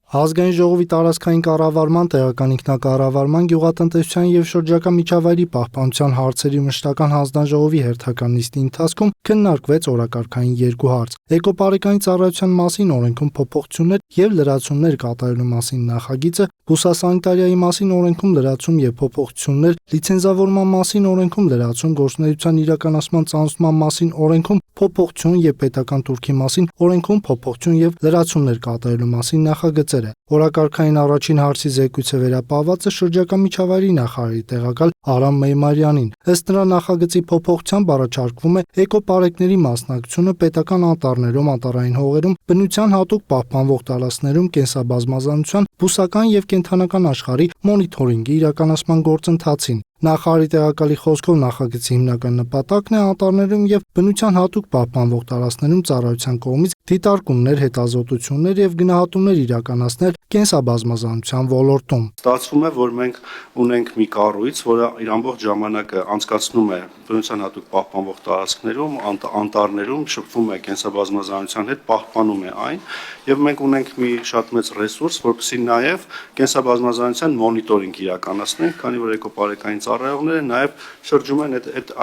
Ազգային ժողովի տարածքային կառավարման, տեղական ինքնակառավարման, գյուղատնտեսության և շրջակա միջավայրի պահպանության հարցերի մշտական հանձնաժողովի հերթական նիստի ընթացքում քննարկվեց օրակարգային երկու հարց՝ էկոպարեկային ծառայության մասին օրենքում փոփոխություններ և լրացումներ կատարելու մասին նախագիծը, բուսասանիտարիայի մասին օրենքում լրացում և փոփոխություններ, լիցենզավորման մասին օրենքում լրացում, գործունեության իրականացման ծանուցման մասին օրենքում փոփոխություն և պետական տուրքի մասին օրենքում փոփոխություն և լրացումներ կատարելու մասին նախագծերը։ Օրակարգային առաջին հարցի զեկույցը վերապահված է շրջակա միջավայրի նախարարի տեղակալ Արամ Մեյմարյանին։ Ըստ նրա, նախագծի փոփոխությամբ առաջարկվում է էկոպարեկների մասնակցությունը պետական անտառներում, անտառային հողերում, բնության հատուկ պահպանվող տարածքներում կենսաբազմազանության, բուսական և կենդանական աշխարհի մոնիթորինգի իրականացման գործընթացին։ Նախարարի տեղակալի խոսքով նախագծի հիմնական նպատակն է անտառներում և բնության հատուկ պահպանվող տարածքներում ծառայության կողմից դիտարկումներ, հետազոտություններ և գնահատումներ իրականացնել կենսաբազմազանության ոլորտում։ Ստացվում է, որ մենք ունենք մի կառույց, որը իր ամբողջ ժամանակը անցկացնում է բնության հատուկ պահպանվող տարածքներում, անտառներում, շփվում է կենսաբազմազանության հետ, պահպանում է այն, եւ մենք ունենք մի շատ մեծ ռեսուրս, որպեսզի նաեւ կենսաբազմազանության մոնիտորինգ իրականացնենք, քանի որ էկոպարեկային ծառայողները նաեւ շրջում են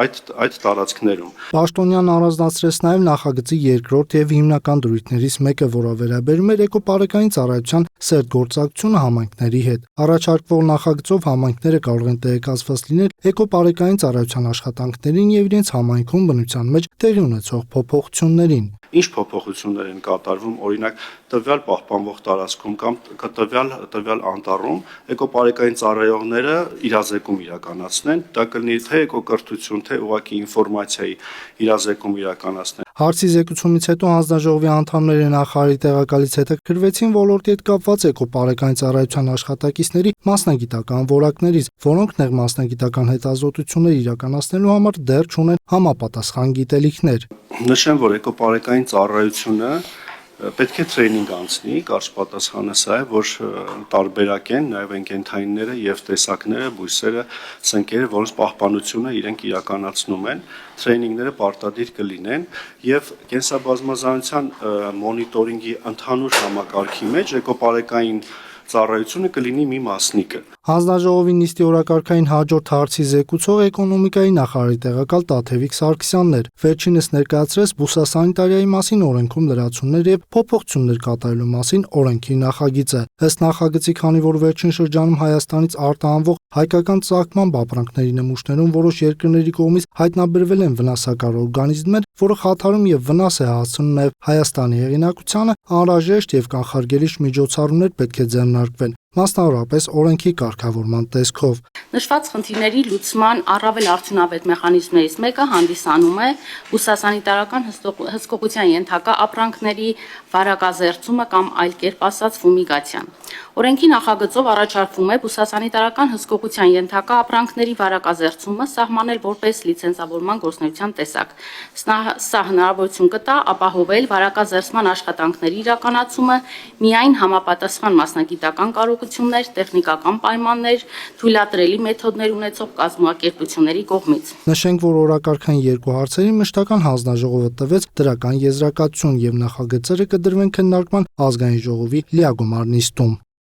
այդ տարածքներում։ Պաշտոնյանն առանձնացրեց նաեւ նախագծի երկրորդ եւ հիմնական դրույթներից մեկը, որը վերաբերում էր էկոպարեկային ծառայության սերտգործակցությունը համայնքների հետ։ Առաջարկվող նախագծով համայնքները կարող են տեղեկացված լինել էկոպարեկային ծառայության աշխատանքներին եւ իրենց համայնքում բնության մեջ տեղի ունեցող փոփոխություններին։ Ինչ փոփոխություններ են կատարվում, օրինակ տվյալ պահպանվող տարածքում կամ տվյալ անտառում էկոպարեկային ծառայողները իրազեկում իրականացնեն, դա կլինի թե էկոկրթություն, թե ուղղակի ինֆորմացիայի իրազեկում իրականացնեն։ Հարցի զեկուցումից հետո հանձնաժողովի անդամները նախարարի տեղակալից հետաքրքրվեցին ոլորտի հետ կապված էկոպարեկային ծառայության աշխատակիցների մասնագիտական որակներից, որոնք նեղ մասնագիտական հետազոտություններ իրականացնելու համար դեռ չունեն համապատասխան գիտելիքներ։ Նշեմ, որ էկոպարեկային ծառայությունը պետք է տրեյնինգ անցնի, կարճ պատասխանը սա է, որ տարբերակ են նաև են կենդանիները եւ տեսակները, բույսերը, սնկերը, որոնց պահպանությունը իրենք իրականացնում են, տրեյնինգները պարտադիր կլինեն եւ կենսաբազմազանության մոնիտորինգի ընդհանուր համակարգի մեջ էկոպարեկային ծառայությունը կլինի մի մասնիկը։ Հանձնաժողովի նիստի օրակարգային հաջորդ հարցի զեկուցող էկոնոմիկայի նախարարի տեղակալ Տաթևիկ Սարգսյանն էր։ Վերջինս ներկայացրեց բուսասանիտարիայի մասին օրենքում լրացումներ եւ փոփոխություններ կատարելու մասին օրենքի նախագիծը։ Ըստ նախագծի, քանի որ վերջին շրջանում Հայաստանից արտահանվող հայկական ծաղկման ապրանքների նմուշներում որոշ երկրների կողմից հայտնաբերվել են վնասակար օրգանիզմներ, որը խաթարում եւ վնաս է հասցնում նաեւ Հայաստանի հեղինակությանը, անհրաժեշտ եւ կանխարգելիչ միջոցառումներ պետք է ձեռնարկվեն, մասնավորապես օրենքի կարգավորման տեսքով։ Նշված խնդիրների լուծման առավել արդյունավետ մեխանիզմներից մեկը հանդիսանում է բուսասանիտարական հսկողության ենթակա ապրանքների վարակազերծումը կամ այլ կերպ ասած ֆումիգացիան։ Օրենքի նախագծով առաջարկվում է բուսասանիտարական հսկողության ենթակա ապրանքների վարակազերծումը սահմանել որպես լիցենզավորման գործունեության տեսակ։ Սա հնարավորություն կտա ապահովել վարակազերծման աշխատանքների իրականացումը միայն համապատասխան մասնագիտական կարողություններ, տեխնիկական պայմաններ, թույլատրելի մեթոդներ ունեցող կազմակերպությունների կողմից։ Նշենք, որ օրակարգային երկու հարցերի մշտական հանձնաժողովը տվեց դրական եզրակացություն եւ նախագծերը կդրվեն քննարկման ազգային ժողովի լիագումար նիստում։